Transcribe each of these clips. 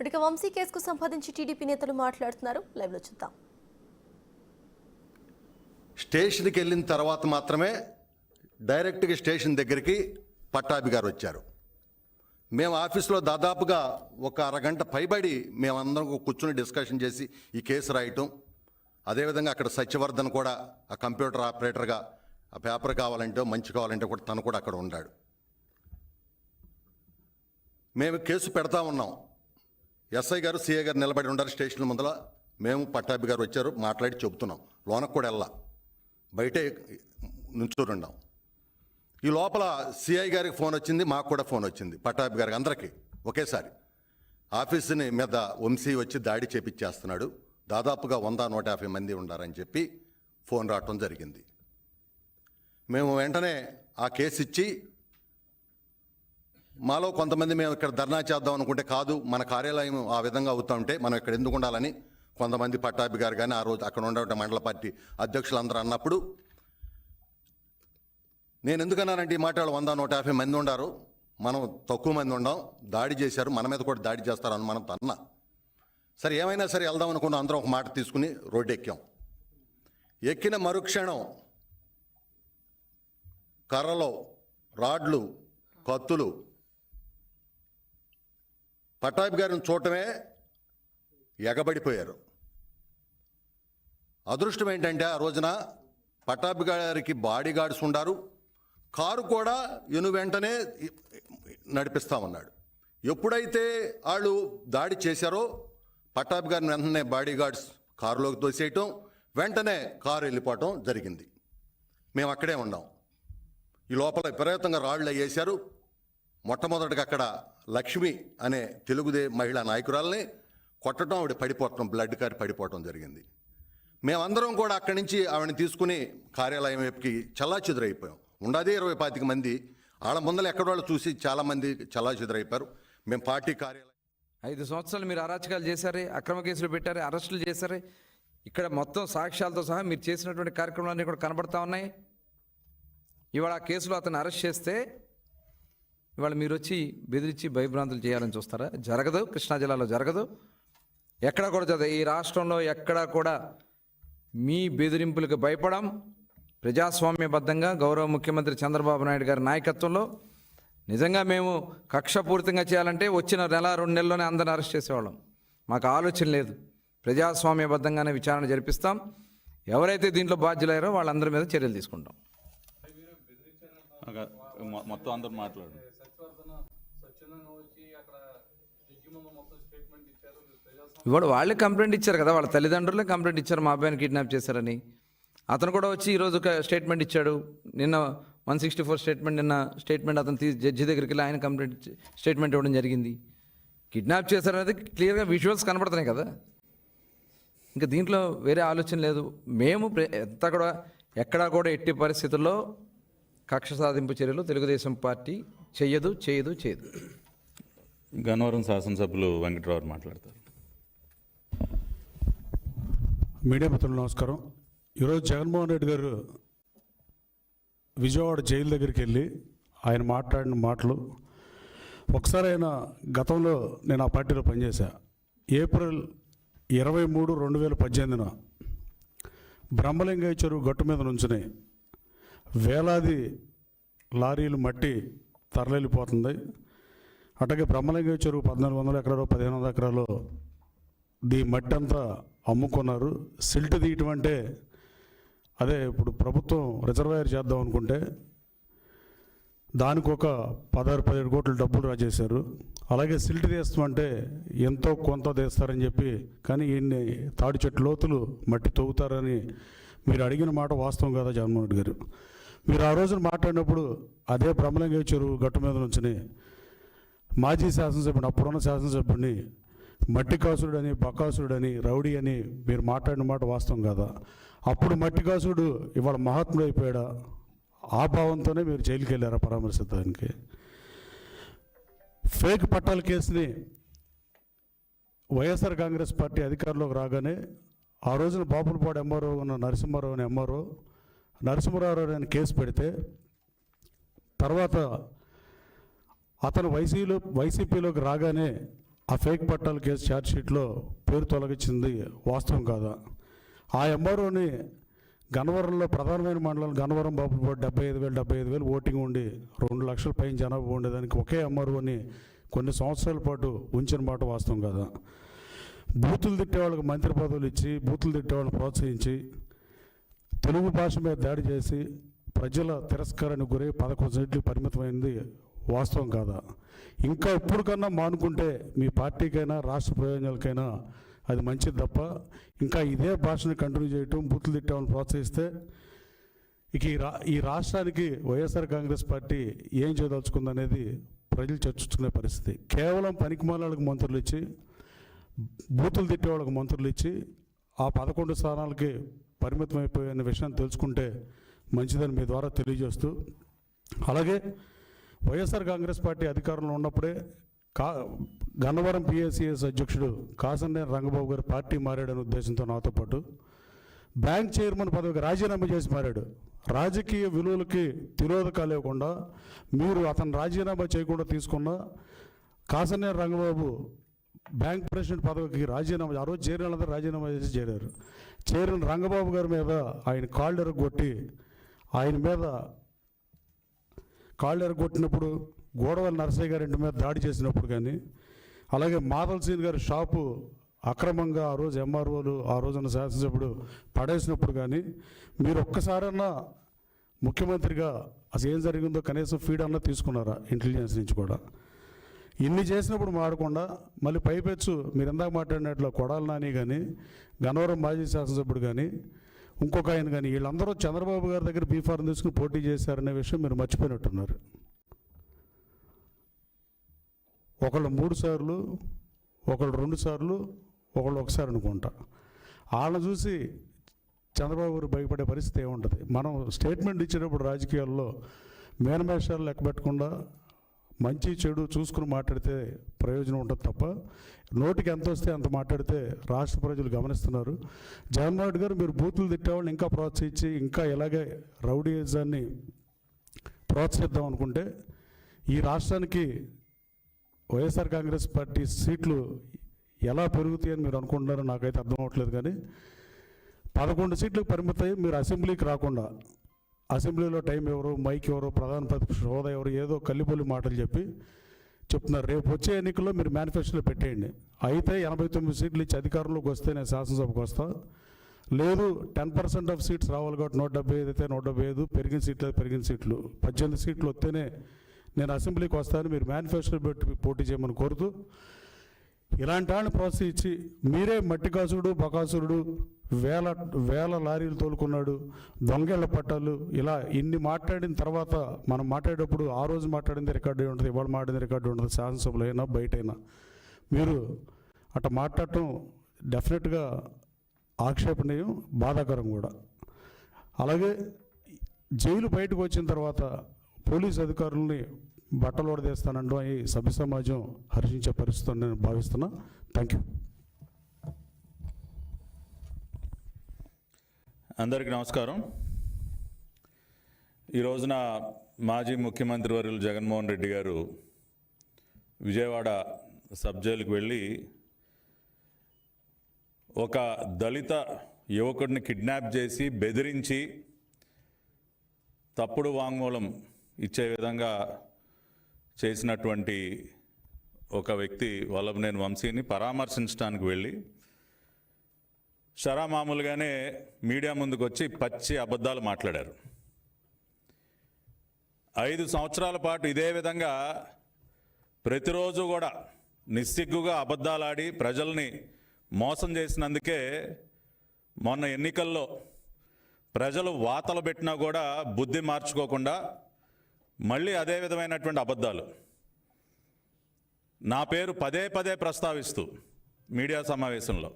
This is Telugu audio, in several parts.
ఇక వంశీ కేసుకు సంబంధించి టీడీపీ నేతలు మాట్లాడుతున్నారు. లైవ్ లో చూద్దాం. స్టేషన్కి వెళ్ళిన తర్వాత మాత్రమే డైరెక్ట్గా స్టేషన్ దగ్గరికి పట్టాభి గారు వచ్చారు. మేము ఆఫీస్లో దాదాపుగా ఒక అరగంట పైబడి మేమందరం కూర్చుని డిస్కషన్ చేసి ఈ కేసు రాయటం, అదేవిధంగా అక్కడ సత్యవర్ధన్ కూడా ఆ కంప్యూటర్ ఆపరేటర్గా ఆ పేపర్ కావాలంటే మంచి కావాలంటే కూడా తను కూడా అక్కడ ఉన్నాడు. మేము కేసు పెడతా ఉన్నాం. ఎస్ఐ గారు సిఐ గారు నిలబడి ఉన్నారు స్టేషన్ ముందర. మేము పట్టాభి గారు వచ్చారు, మాట్లాడి చెబుతున్నాం. లోనకు కూడా వెళ్ళా, బయటే నుంచున్నాం. ఈ లోపల సిఐ గారికి ఫోన్ వచ్చింది, మాకు కూడా ఫోన్ వచ్చింది, పట్టాభి గారికి అందరికీ ఒకేసారి. ఆఫీసుని మీద వంశీ వచ్చి దాడి చేపించేస్తున్నాడు, దాదాపుగా 100-150 మంది ఉన్నారని చెప్పి ఫోన్ రావటం జరిగింది. మేము వెంటనే ఆ కేసు ఇచ్చి, మాలో కొంతమంది మేము ఇక్కడ ధర్నా చేద్దాం అనుకుంటే కాదు, మన కార్యాలయం ఆ విధంగా అవుతూ ఉంటే మనం ఇక్కడ ఎందుకు ఉండాలని కొంతమంది పట్టాభి గారు కానీ ఆ రోజు అక్కడ ఉండే మండల పార్టీ అధ్యక్షులందరూ అన్నప్పుడు నేను ఎందుకన్నానంటే ఈ మాట, 100-150 మంది ఉండారు, మనం తక్కువ మంది ఉండాం, దాడి చేశారు, మన మీద కూడా దాడి చేస్తారు అని మనం అన్నా. సరే ఏమైనా సరే వెళ్దాం అనుకున్న అందరం ఒక మాట తీసుకుని రోడ్డు ఎక్కాం. ఎక్కిన మరుక్షణం కర్రలు, రాడ్లు, కత్తులు పట్టాభి గారిని చూడటమే ఎగబడిపోయారు. అదృష్టం ఏంటంటే ఆ రోజున పట్టాభి గారికి బాడీ గార్డ్స్ ఉండారు, కారు కూడా వెంటనే నడిపిస్తా ఉన్నాడు. ఎప్పుడైతే వాళ్ళు దాడి చేశారో పట్టాభి గారిని వెంటనే బాడీ గార్డ్స్ కారులోకి తోసేయటం, వెంటనే కారు వెళ్ళిపోవటం జరిగింది. మేము అక్కడే ఉన్నాం. ఈ లోపల విపరీతంగా రాళ్ళు వేశారు. మొట్టమొదటిగా అక్కడ లక్ష్మి అనే తెలుగుదే మహిళా నాయకురాలని కొట్టడం, ఆవిడ పడిపోవటం, బ్లడ్ కారి పడిపోవటం జరిగింది. మేమందరం కూడా అక్కడి నుంచి ఆవిడని తీసుకుని కార్యాలయం వైపుకి చల్లాచెదురైపోయాం. ఉండదే 20-25 మంది. వాళ్ళ ముందర ఎక్కడోళ్ళు చూసి చాలామంది చల్లాచెదురైపోయారు. మేము పార్టీ కార్యాలయం 5 సంవత్సరాలు మీరు అరాచకాలు చేశారే, అక్రమ కేసులు పెట్టారే, అరెస్టులు చేశారే. ఇక్కడ మొత్తం సాక్ష్యాలతో సహా మీరు చేసినటువంటి కార్యక్రమాలన్నీ కూడా కనబడతా ఉన్నాయి. ఇవాళ ఆ కేసులో అతను అరెస్ట్ చేస్తే ఇవాళ మీరు వచ్చి బెదిరించి భయభ్రాంతులు చేయాలని చూస్తారా? జరగదు. కృష్ణా జిల్లాలో జరగదు, ఎక్కడా కూడా జరగదు. ఈ రాష్ట్రంలో ఎక్కడా కూడా మీ బెదిరింపులకు భయపడం. ప్రజాస్వామ్యబద్ధంగా గౌరవ ముఖ్యమంత్రి చంద్రబాబు నాయుడు గారి నాయకత్వంలో నిజంగా మేము కక్షపూరితంగా చేయాలంటే వచ్చిన 1-2 నెలల్లోనే అందరిని అరెస్ట్ చేసేవాళ్ళం. మాకు ఆలోచన లేదు. ప్రజాస్వామ్యబద్ధంగానే విచారణ జరిపిస్తాం. ఎవరైతే దీంట్లో బాధ్యులయ్యారో వాళ్ళందరి మీద చర్యలు తీసుకుంటాం. మొత్తం అందరూ మాట్లాడు. ఇవాడు వాళ్ళే కంప్లైంట్ ఇచ్చారు కదా, వాళ్ళ తల్లిదండ్రులే కంప్లైంట్ ఇచ్చారు మా అబ్బాయిని కిడ్నాప్ చేశారని. అతను కూడా వచ్చి ఈరోజు ఒక స్టేట్మెంట్ ఇచ్చాడు. నిన్న 164 స్టేట్మెంట్, నిన్న స్టేట్మెంట్ అతను జడ్జి దగ్గరికి వెళ్ళి ఆయన కంప్లైంట్ స్టేట్మెంట్ ఇవ్వడం జరిగింది. కిడ్నాప్ చేశారనేది క్లియర్గా విజువల్స్ కనబడుతున్నాయి కదా. ఇంకా దీంట్లో వేరే ఆలోచన లేదు. మేము ఎంత కూడా ఎక్కడా కూడా ఎట్టి పరిస్థితుల్లో కక్ష సాధింపు చర్యలు తెలుగుదేశం పార్టీ చెయ్యదు. గన్నవరం శాసనసభ్యులు వెంకటరావు మాట్లాడతారు. మీడియా మిత్రులు నమస్కారం. ఈరోజు జగన్మోహన్ రెడ్డి గారు విజయవాడ జైలు దగ్గరికి వెళ్ళి ఆయన మాట్లాడిన మాటలు ఒకసారి, ఆయన గతంలో నేను ఆ పార్టీలో పనిచేశా. ఏప్రిల్ 23, 2018 బ్రహ్మలింగయ్య చెరువు గట్టు మీద నుంచుని వేలాది లారీలు మట్టి తరలిపోతుంది. అట్లాగే బ్రహ్మలింగయ్య చెరువు 1400 ఎకరాలు 1500 ఎకరాలు మట్టి అంతా అమ్ముకున్నారు. సిల్ట్ తీయటం అంటే అదే ఇప్పుడు ప్రభుత్వం రిజర్వాయర్ చేద్దాం అనుకుంటే దానికి ఒక 16-17 కోట్ల డబ్బులు రాజేశారు. అలాగే సిల్ట్ తీస్తామంటే ఎంతో కొంత తీస్తారని చెప్పి, కానీ ఈయన్ని తాడి చెట్టు లోతులు మట్టి తవ్వుతారని మీరు అడిగిన మాట వాస్తవం కదా జగన్మోహన్ రెడ్డి గారు. మీరు ఆ రోజున మాట్లాడినప్పుడు అదే బ్రహ్మలింగయ్య చెరువు గట్టు మీద నుంచి మాజీ శాసనసభ్యుని, అప్పుడున్న శాసనసభ్యుడిని మట్టి కాసుడని, బకాసుడని, రౌడీ అని మీరు మాట్లాడిన మాట వాస్తవం కదా. అప్పుడు మట్టి కాసుడు ఇవాళ మహాత్ముడు అయిపోయాడా? ఆ భావంతోనే మీరు జైలుకి వెళ్ళారా పరామర్శించడానికి? ఫేక్ పట్టాల కేసుని వైఎస్ఆర్ కాంగ్రెస్ పార్టీ అధికారంలోకి రాగానే ఆ రోజున బాపులపాడు ఎంఆర్ఓ ఉన్న నరసింహారావు అని నరసింహారావు అని కేసు పెడితే, తర్వాత అతను వైసీపీలోకి రాగానే ఆ ఫేక్ పట్టాల కేసు ఛార్జ్షీట్లో పేరు తొలగించింది వాస్తవం కాదా? ఆ ఎంఆర్ఓని గన్నవరంలో ప్రధానమైన మండలం గన్నవరం బాపులపాడు 75,000 ఓటింగ్ ఉండి 2 లక్షల పైన జనాభా ఉండేదానికి ఒకే ఎంఆర్ఓని కొన్ని సంవత్సరాల పాటు ఉంచిన మాట వాస్తవం కాదా? బూతులు తిట్టే వాళ్ళకి మంత్రి పదవులు ఇచ్చి బూతులు తిట్టే వాళ్ళని ప్రోత్సహించి తెలుగు భాష మీద దాడి చేసి ప్రజల తిరస్కారానికి గురై 11 సీట్లు పరిమితమైంది వాస్తవం కాదా? ఇంకా ఇప్పుడు కన్నా మానుకుంటే మీ పార్టీకైనా రాష్ట్ర ప్రయోజనాలకైనా అది మంచిది తప్ప ఇంకా ఇదే భాషను కంటిన్యూ చేయటం బూతులు తిట్టామని ప్రోత్సహిస్తే ఇక ఈ రాష్ట్రానికి వైఎస్ఆర్ కాంగ్రెస్ పార్టీ ఏం చేయదలుచుకుందనేది ప్రజలు చర్చించుకునే పరిస్థితి. కేవలం పనికిమాలకు మంత్రులు ఇచ్చి బూతులు తిట్టే వాళ్ళకి మంత్రులు ఇచ్చి ఆ 11 స్థానాలకి పరిమితం అయిపోయిన విషయాన్ని తెలుసుకుంటే మంచిదని మీ ద్వారా తెలియజేస్తూ, అలాగే వైఎస్ఆర్ కాంగ్రెస్ పార్టీ అధికారంలో ఉన్నప్పుడే గన్నవరం పిఎస్సిఎస్ అధ్యక్షుడు కాసన్నేని రంగబాబు గారు పార్టీ మారాడనే ఉద్దేశంతో నాతో పాటు బ్యాంక్ చైర్మన్ పదవికి రాజీనామా చేసి మారాడు. రాజకీయ విలువలకి తిరోధకాలు లేకుండా మీరు అతను రాజీనామా చేయకుండా తీసుకున్న కాసన్నేని రంగబాబు బ్యాంక్ ప్రెసిడెంట్ పదవికి రాజీనామా, ఆ రోజు చేరిన వాళ్ళందరూ రాజీనామా చేసి చేరారు. చేరిన రంగబాబు గారి మీద ఆయన కాళ్ళు ఎరగొట్టి ఆయన మీద కాళ్ళు ఎరగొట్టినప్పుడు గోడవల్లి నరసయ్య గారి ఇంటి మీద దాడి చేసినప్పుడు కానీ, అలాగే మాధవ్ సీన్ గారి షాపు అక్రమంగా ఆ రోజు ఎంఆర్ఓలు ఆ రోజున శాసనసభ్యుడు పడేసినప్పుడు కానీ మీరు ఒక్కసారన్నా ముఖ్యమంత్రిగా అసలు ఏం జరిగిందో కనీసం ఫీడ్ అన్నా తీసుకున్నారా ఇంటెలిజెన్స్ నుంచి కూడా? ఇన్ని చేసినప్పుడు మాడకుండా మళ్ళీ పైపెచ్చు మీరు ఇందాక మాట్లాడినట్లు కొడాలి నాని కానీ గన్నవరం మాజీ శాసనసభ్యుడు కానీ ఇంకొక ఆయన కానీ వీళ్ళందరూ చంద్రబాబు గారి దగ్గర బీఫారం తీసుకుని పోటీ చేశారనే విషయం మీరు మర్చిపోయినట్టున్నారు. ఒకళ్ళు 3 సార్లు, ఒకళ్ళు 2 సార్లు, ఒకళ్ళు 1 సారి అనుకుంటా. వాళ్ళని చూసి చంద్రబాబు గారు భయపడే పరిస్థితి ఏముంటుంది? మనం స్టేట్మెంట్ ఇచ్చేటప్పుడు రాజకీయాల్లో మేనమేషాలు లెక్క పెట్టకుండా మంచి చెడు చూసుకుని మాట్లాడితే ప్రయోజనం ఉంటుంది తప్ప నోటికి ఎంత వస్తే అంత మాట్లాడితే రాష్ట్ర ప్రజలు గమనిస్తున్నారు. జగన్మోహన్ రెడ్డి గారు మీరు బూతులు తిట్టేవాళ్ళని ఇంకా ప్రోత్సహించి ఇంకా ఇలాగే రౌడీయిజాన్ని ప్రోత్సహిద్దాం అనుకుంటే ఈ రాష్ట్రానికి వైఎస్ఆర్ కాంగ్రెస్ పార్టీ సీట్లు ఎలా పెరుగుతాయని మీరు అనుకుంటున్నారో నాకైతే అర్థం అవ్వట్లేదు. కానీ 11 సీట్లకు పరిమితమై మీరు అసెంబ్లీకి రాకుండా అసెంబ్లీలో టైం ఎవరు, మైక్ ఎవరు, ప్రధాన ప్రతిపక్ష హోదా ఎవరు, ఏదో కల్లిపొల్లి మాటలు చెప్తున్నారు. రేపు వచ్చే ఎన్నికల్లో మీరు మేనిఫెస్టోలో పెట్టేయండి. అయితే 89 సీట్లు ఇచ్చి అధికారంలోకి వస్తే నేను శాసనసభకు వస్తా, లేదు 10% ఆఫ్ సీట్స్ రావాలి కాబట్టి 175 అయితే 175, పెరిగిన సీట్లు 18 సీట్లు వస్తేనే నేను అసెంబ్లీకి వస్తాను, మీరు మేనిఫెస్టో పెట్టి పోటీ చేయమని కోరుతూ ఇలాంటి వాళ్ళని ప్రోత్సహించి మీరే మట్టికాసుడు బకాసురుడు, వేల లారీలు తోలుకున్నాడు, దొంగేళ్ల పట్టాలు, ఇలా ఇన్ని మాట్లాడిన తర్వాత మనం మాట్లాడేటప్పుడు ఆ రోజు మాట్లాడింది రికార్డు ఉంటుంది, ఇవాళ మాట్లాడింది రికార్డు ఉంటుంది, శాసనసభలో అయినా బయటైనా. మీరు అట్లా మాట్లాడటం డెఫినెట్గా ఆక్షేపణీయం, బాధాకరం కూడా. అలాగే జైలు బయటకు వచ్చిన తర్వాత పోలీస్ అధికారులని బట్టలు ఓడదీస్తానంటూ ఈ సభ్య సమాజం హర్షించే పరిస్థితి నేను భావిస్తున్నా. Thank you. అందరికీ నమస్కారం. ఈ రోజున మాజీ ముఖ్యమంత్రి వర్యులు జగన్మోహన్ రెడ్డి గారు విజయవాడ సబ్ జైలుకు వెళ్ళి ఒక దళిత యువకుడిని కిడ్నాప్ చేసి బెదిరించి తప్పుడు వాంగ్మూలం ఇచ్చే విధంగా చేసినటువంటి ఒక వ్యక్తి వల్లభనేని వంశీని పరామర్శించడానికి వెళ్ళి మామూలుగానే మీడియా ముందుకు వచ్చి పచ్చి అబద్ధాలు మాట్లాడారు. 5 సంవత్సరాల పాటు ఇదే విధంగా ప్రతిరోజు కూడా నిస్సిగ్గుగా అబద్ధాలాడి ప్రజల్ని మోసం చేసినందుకే మొన్న ఎన్నికల్లో ప్రజలు వాతలు పెట్టినా కూడా బుద్ధి మార్చుకోకుండా మళ్ళీ అదే విధమైనటువంటి అబద్ధాలు నా పేరు పదే ప్రస్తావిస్తూ మీడియా సమావేశంలో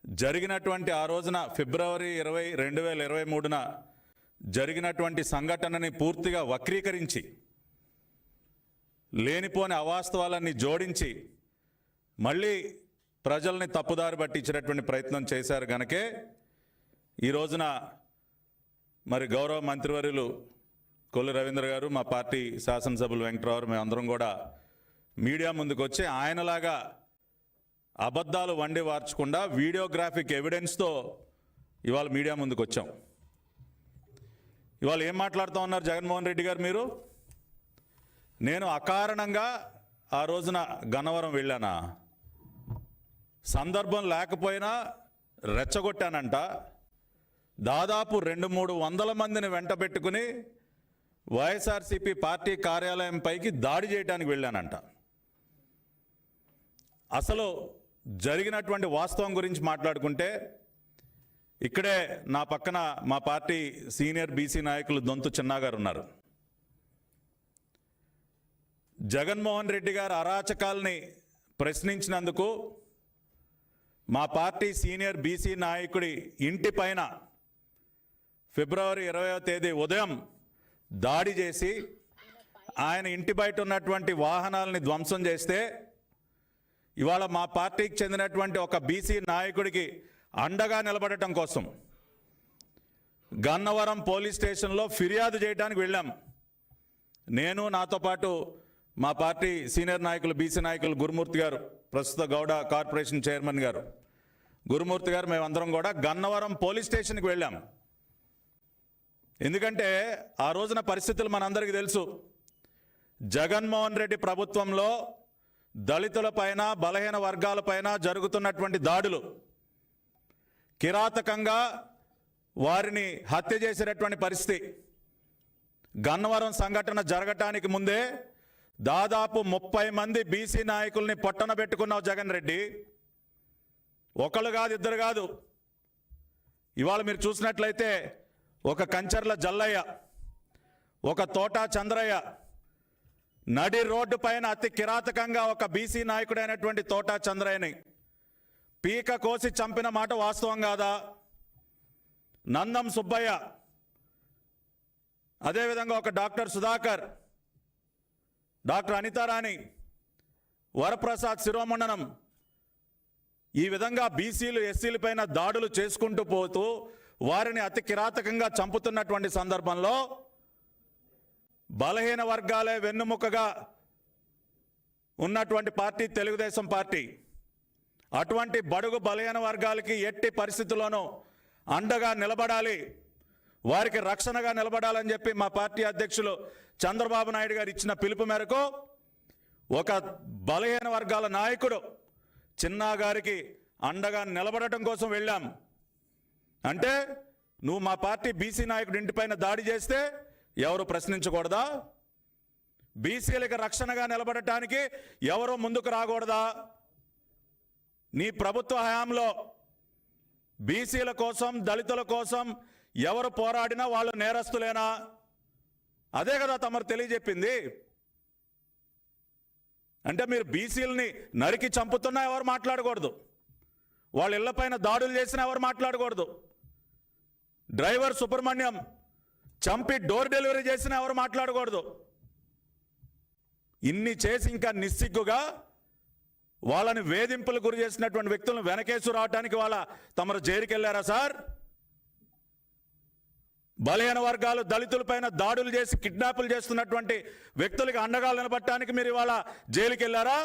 జరిగినటువంటి ఆ రోజున ఫిబ్రవరి 20, 2023న జరిగినటువంటి సంఘటనని పూర్తిగా వక్రీకరించి లేనిపోని అవాస్తవాలన్నీ జోడించి మళ్ళీ ప్రజల్ని తప్పుదారి పట్టించినటువంటి ప్రయత్నం చేశారు గనకే ఈ రోజున మరి గౌరవ మంత్రివర్యులు కొల్లు రవీంద్ర గారు, మా పార్టీ శాసనసభ్యులు వెంకటరావు, మేమందరం కూడా మీడియా ముందుకు వచ్చి ఆయనలాగా అబద్ధాలు వండి వార్చకుండా వీడియోగ్రాఫిక్ ఎవిడెన్స్తో ఇవాళ మీడియా ముందుకు వచ్చాం. ఇవాళ ఏం మాట్లాడుతూ ఉన్నారు జగన్మోహన్ రెడ్డి గారు? మీరు నేను అకారణంగా ఆ రోజున గన్నవరం వెళ్ళానా? సందర్భం లేకపోయినా రెచ్చగొట్టానంట. దాదాపు 200-300 మందిని వెంట పెట్టుకుని వైఎస్ఆర్సీపీ పార్టీ కార్యాలయం పైకి దాడి చేయడానికి వెళ్ళానంట. అసలు జరిగినటువంటి వాస్తవం గురించి మాట్లాడుకుంటే ఇక్కడే నా పక్కన మా పార్టీ సీనియర్ బీసీ నాయకులు దొంతు చిన్నా గారు ఉన్నారు. జగన్మోహన్ రెడ్డి గారు అరాచకాల్ని ప్రశ్నించినందుకు మా పార్టీ సీనియర్ బీసీ నాయకుడి ఇంటి పైన ఫిబ్రవరి 20వ తేదీ ఉదయం దాడి చేసి ఆయన ఇంటి బయట ఉన్నటువంటి వాహనాలని ధ్వంసం చేస్తే ఇవాళ మా పార్టీకి చెందినటువంటి ఒక బీసీ నాయకుడికి అండగా నిలబడటం కోసం గన్నవరం పోలీస్ స్టేషన్లో ఫిర్యాదు చేయడానికి వెళ్ళాం. నేను, నాతో పాటు మా పార్టీ సీనియర్ నాయకులు బీసీ నాయకులు గురుమూర్తి గారు, ప్రస్తుత గౌడ కార్పొరేషన్ చైర్మన్ గారు గురుమూర్తి గారు, మేమందరం కూడా గన్నవరం పోలీస్ స్టేషన్కి వెళ్ళాం. ఎందుకంటే ఆ రోజున పరిస్థితులు మనందరికీ తెలుసు. జగన్మోహన్ రెడ్డి ప్రభుత్వంలో దళితులపైన, బలహీన వర్గాలపైన జరుగుతున్నటువంటి దాడులు, కిరాతకంగా వారిని హత్య చేసేటటువంటి పరిస్థితి. గన్నవరం సంఘటన జరగటానికి ముందే దాదాపు 30 మంది బీసీ నాయకుల్ని పొట్టన పెట్టుకున్నావు జగన్ రెడ్డి. ఒకళ్ళు కాదు, ఇద్దరు కాదు. ఇవాళ మీరు చూసినట్లయితే ఒక కంచర్ల జల్లయ్య, ఒక తోటా చంద్రయ్య, నడి రోడ్డు పైన అతి కిరాతకంగా ఒక బీసీ నాయకుడైనటువంటి తోటా చంద్రయ్యని పీక కోసి చంపిన మాట వాస్తవం కాదా? నందం సుబ్బయ్య, అదేవిధంగా ఒక డాక్టర్ సుధాకర్, డాక్టర్ అనితారాణి, వరప్రసాద్ శిరోమండనం, ఈ విధంగా బీసీలు ఎస్సీల పైన దాడులు చేసుకుంటూ పోతూ వారిని అతి కిరాతకంగా చంపుతున్నటువంటి సందర్భంలో బలహీన వర్గాలే వెన్నుముకగా ఉన్నటువంటి పార్టీ తెలుగుదేశం పార్టీ. అటువంటి బడుగు బలహీన వర్గాలకి ఎట్టి పరిస్థితుల్లోనూ అండగా నిలబడాలి, వారికి రక్షణగా నిలబడాలని చెప్పి మా పార్టీ అధ్యక్షులు చంద్రబాబు నాయుడు గారు ఇచ్చిన పిలుపు మేరకు ఒక బలహీన వర్గాల నాయకుడు చిన్నా గారికి అండగా నిలబడటం కోసం వెళ్ళాం. అంటే నువ్వు మా పార్టీ బీసీ నాయకుడి ఇంటిపైన దాడి చేస్తే ఎవరు ప్రశ్నించకూడదా? బీసీలకు రక్షణగా నిలబడటానికి ఎవరు ముందుకు రాకూడదా? నీ ప్రభుత్వ హయాంలో బీసీల కోసం, దళితుల కోసం ఎవరు పోరాడినా వాళ్ళు నేరస్తులేనా? అదే కదా తమరు తెలియజెప్పింది. అంటే మీరు బీసీలని నరికి చంపుతున్నా ఎవరు మాట్లాడకూడదు, వాళ్ళ ఇళ్లపైన దాడులు చేసినా ఎవరు మాట్లాడకూడదు, డ్రైవర్ సుబ్రహ్మణ్యం చంపి డోర్ డెలివరీ చేసినా ఎవరు మాట్లాడకూడదు. ఇన్ని చేసి ఇంకా నిస్సిగ్గుగా వాళ్ళని వేధింపులు గురి చేసినటువంటి వ్యక్తులను వెనకేసు రావడానికి వాళ్ళ తమరు జైలుకి వెళ్ళారా సార్? బలహీన వర్గాలు, దళితులపైన దాడులు చేసి కిడ్నాపులు చేస్తున్నటువంటి వ్యక్తులకి అండగా నిలబడటానికి మీరు ఇవాళ జైలుకి వెళ్ళారా?